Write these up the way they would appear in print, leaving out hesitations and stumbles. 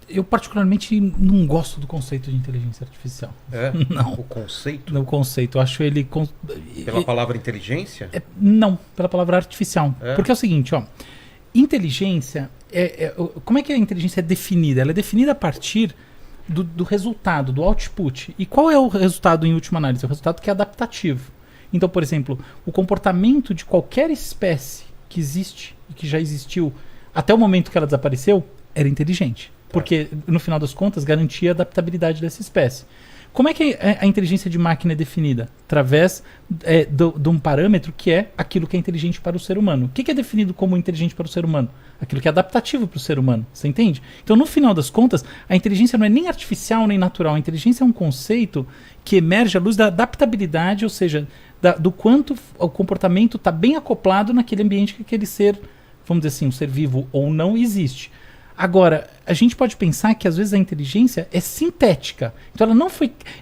Eu particularmente não gosto do conceito de inteligência artificial. É? Não. O conceito? No conceito. Eu acho ele... Pela palavra inteligência? Não, pela palavra artificial. É? Porque é o seguinte, ó. Inteligência... como é que a inteligência é definida? Ela é definida a partir do resultado, do output. E qual é o resultado em última análise? O resultado que é adaptativo. Então, por exemplo, o comportamento de qualquer espécie que existe e que já existiu até o momento que ela desapareceu era inteligente. Porque, no final das contas, garantia a adaptabilidade dessa espécie. Como é que a inteligência de máquina é definida? Através de um parâmetro que é aquilo que é inteligente para o ser humano. O que é definido como inteligente para o ser humano? Aquilo que é adaptativo para o ser humano. Você entende? Então, no final das contas, a inteligência não é nem artificial nem natural. A inteligência é um conceito que emerge à luz da adaptabilidade, ou seja, do quanto o comportamento está bem acoplado naquele ambiente que aquele ser, vamos dizer assim, um ser vivo ou não, existe. Agora, a gente pode pensar que às vezes a inteligência é sintética. Então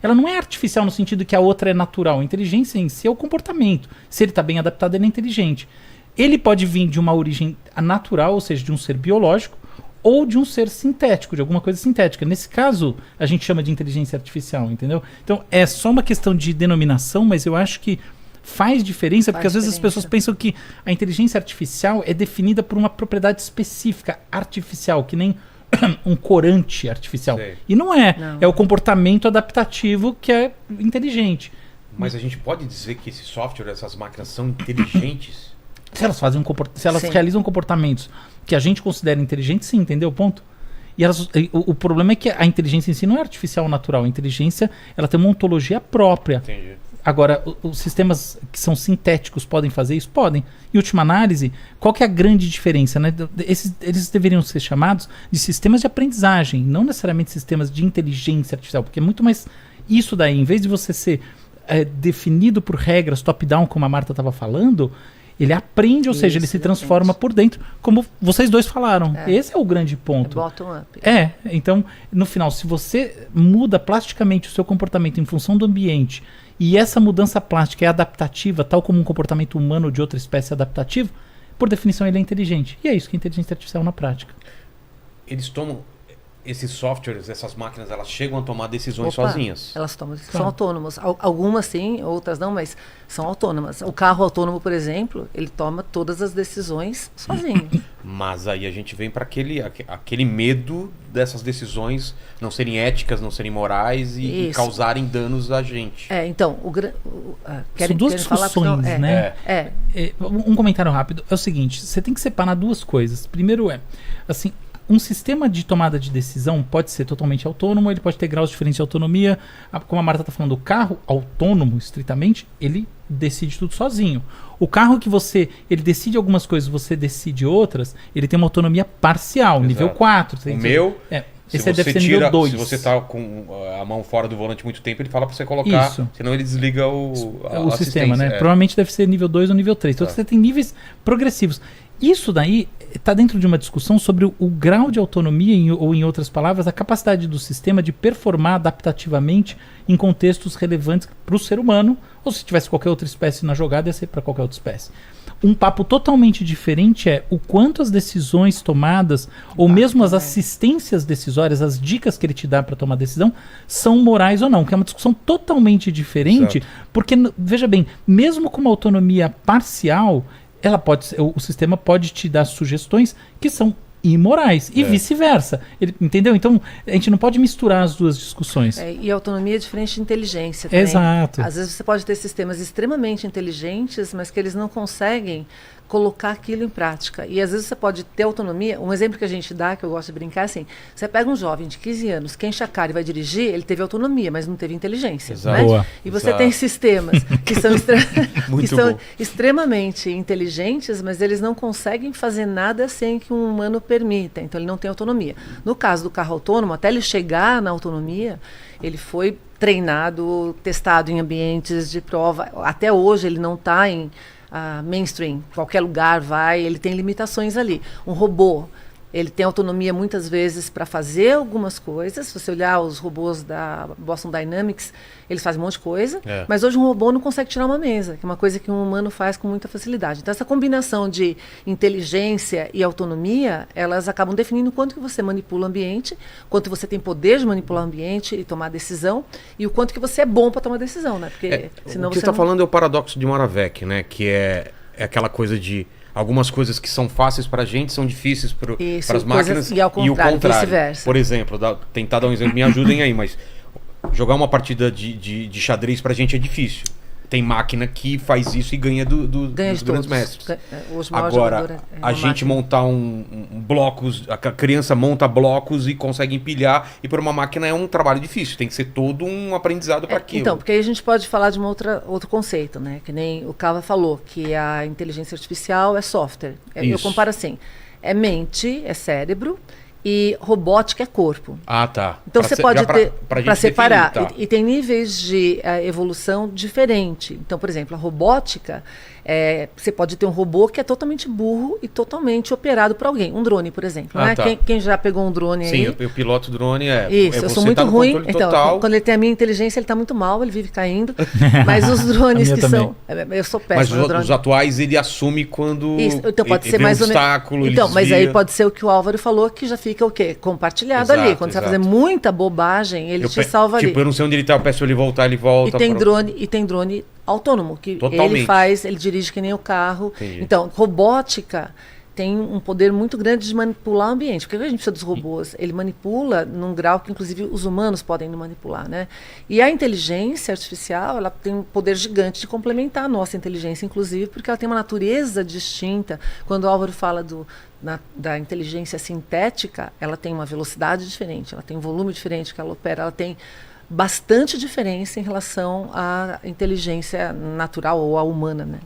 ela não é artificial no sentido que a outra é natural. A inteligência em si é o comportamento. Se ele está bem adaptado, ele é inteligente. Ele pode vir de uma origem natural, ou seja, de um ser biológico, ou de um ser sintético, de alguma coisa sintética. Nesse caso, a gente chama de inteligência artificial, entendeu? Então é só uma questão de denominação, mas eu acho que faz diferença, porque às vezes as pessoas pensam que a inteligência artificial é definida por uma propriedade específica, artificial, que nem um corante artificial. Sei. E não é. Não. É o comportamento adaptativo que é inteligente. Mas a gente pode dizer que esse software, essas máquinas são inteligentes? Se elas realizam comportamentos que a gente considera inteligentes, sim, entendeu o ponto? E o problema é que a inteligência em si não é artificial ou natural. A inteligência ela tem uma ontologia própria. Entendi. Agora, os sistemas que são sintéticos podem fazer isso? Podem. Em última análise, qual que é a grande diferença? Né? Eles deveriam ser chamados de sistemas de aprendizagem, não necessariamente sistemas de inteligência artificial, porque é muito mais isso daí. Em vez de você ser definido por regras top-down, como a Marta estava falando, ele aprende, ou seja, ele se transforma por dentro, como vocês dois falaram. Esse é o grande ponto. Bottom-up. Então, no final, se você muda plasticamente o seu comportamento em função do ambiente, e essa mudança plástica é adaptativa, tal como um comportamento humano de outra espécie é adaptativo, por definição ele é inteligente. E é isso que é inteligência artificial na prática. Eles tomam... Esses softwares, essas máquinas, elas chegam a tomar decisões sozinhas? Elas tomam, são autônomas. Algumas sim, outras não, mas são autônomas. O carro autônomo, por exemplo, ele toma todas as decisões sozinho. Mas aí a gente vem para aquele medo dessas decisões não serem éticas, não serem morais e causarem danos a gente. Então, são duas discussões, né? Um comentário rápido. É o seguinte, você tem que separar duas coisas. Primeiro assim, um sistema de tomada de decisão pode ser totalmente autônomo, ele pode ter graus diferentes de autonomia. Como a Marta está falando, o carro autônomo, estritamente, ele decide tudo sozinho. O carro que ele decide algumas coisas, você decide outras, ele tem uma autonomia parcial, nível 4. Esse deve ser nível 2. Se você está com a mão fora do volante muito tempo, ele fala para você colocar, senão ele desliga o sistema, né? Provavelmente deve ser nível 2 ou nível 3. Então você tem níveis progressivos. Isso daí está dentro de uma discussão sobre o grau de autonomia, ou em outras palavras, a capacidade do sistema de performar adaptativamente em contextos relevantes para o ser humano, ou se tivesse qualquer outra espécie na jogada, ia ser para qualquer outra espécie. Um papo totalmente diferente é o quanto as decisões tomadas, ou mesmo as assistências decisórias, as dicas que ele te dá para tomar decisão, são morais ou não, que é uma discussão totalmente diferente, porque, veja bem, mesmo com uma autonomia parcial, o sistema pode te dar sugestões que são imorais e vice-versa. Entendeu? Então, a gente não pode misturar as duas discussões. E autonomia é diferente de inteligência também. Exato. Às vezes você pode ter sistemas extremamente inteligentes, mas que eles não conseguem colocar aquilo em prática. E às vezes você pode ter autonomia. Um exemplo que a gente dá, que eu gosto de brincar, é assim, você pega um jovem de 15 anos que enche a cara e vai dirigir, ele teve autonomia, mas não teve inteligência. Né? E você tem sistemas que são, extremamente inteligentes, mas eles não conseguem fazer nada sem que um humano permita. Então ele não tem autonomia. No caso do carro autônomo, até ele chegar na autonomia, ele foi treinado, testado em ambientes de prova. Até hoje ele não está em mainstream, qualquer lugar vai, ele tem limitações ali. Um robô Ele tem autonomia muitas vezes para fazer algumas coisas. Se você olhar os robôs da Boston Dynamics, eles fazem um monte de coisa. Mas hoje um robô não consegue tirar uma mesa, que é uma coisa que um humano faz com muita facilidade. Então essa combinação de inteligência e autonomia, elas acabam definindo quanto que você manipula o ambiente, quanto você tem poder de manipular o ambiente e tomar decisão, e o quanto que você é bom para tomar decisão, né? Porque senão o que você está falando é o paradoxo de Moravec, né? Que é aquela coisa de algumas coisas que são fáceis para a gente são difíceis para as máquinas e, ao contrário, o contrário. Vice-versa. Por exemplo, tentar dar um exemplo, me ajudem aí, mas jogar uma partida de xadrez para a gente é difícil. Tem máquina que faz isso e ganha dos grandes mestres. Agora, a gente montar blocos, a criança monta blocos e consegue empilhar, e por uma máquina é um trabalho difícil, tem que ser todo um aprendizado para aquilo. Então, porque aí a gente pode falar de outro conceito, né? Que nem o Cava falou, que a inteligência artificial é software. Eu comparo assim, é mente, é cérebro, e robótica é corpo. Ah, tá. Então você pode ter para separar. Definir, tá. E tem níveis de evolução diferente. Então, por exemplo, a robótica, você pode ter um robô que é totalmente burro e totalmente operado por alguém. Um drone, por exemplo. Né? Tá. Quem já pegou um drone aí? Sim, eu piloto drone. Isso, eu sou muito ruim. Então, quando ele tem a minha inteligência, ele está muito mal, ele vive caindo. Mas os drones que são... Eu sou péssimo. Mas os atuais ele assume quando então pode ser mais um obstáculo, então, mas aí pode ser o que o Álvaro falou, que já fica o quê? Compartilhado ali. Quando você vai fazer muita bobagem, ele te salva ali. Tipo, eu não sei onde ele está, eu peço pra ele voltar, ele volta. E tem drone autônomo, que ele dirige que nem o carro. Entendi. Então, robótica tem um poder muito grande de manipular o ambiente. Por que a gente precisa dos robôs? Ele manipula num grau que, inclusive, os humanos podem manipular, né? E a inteligência artificial, ela tem um poder gigante de complementar a nossa inteligência, inclusive, porque ela tem uma natureza distinta. Quando o Álvaro fala da inteligência sintética, ela tem uma velocidade diferente, ela tem um volume diferente que ela opera, ela tem bastante diferença em relação à inteligência natural ou à humana, né?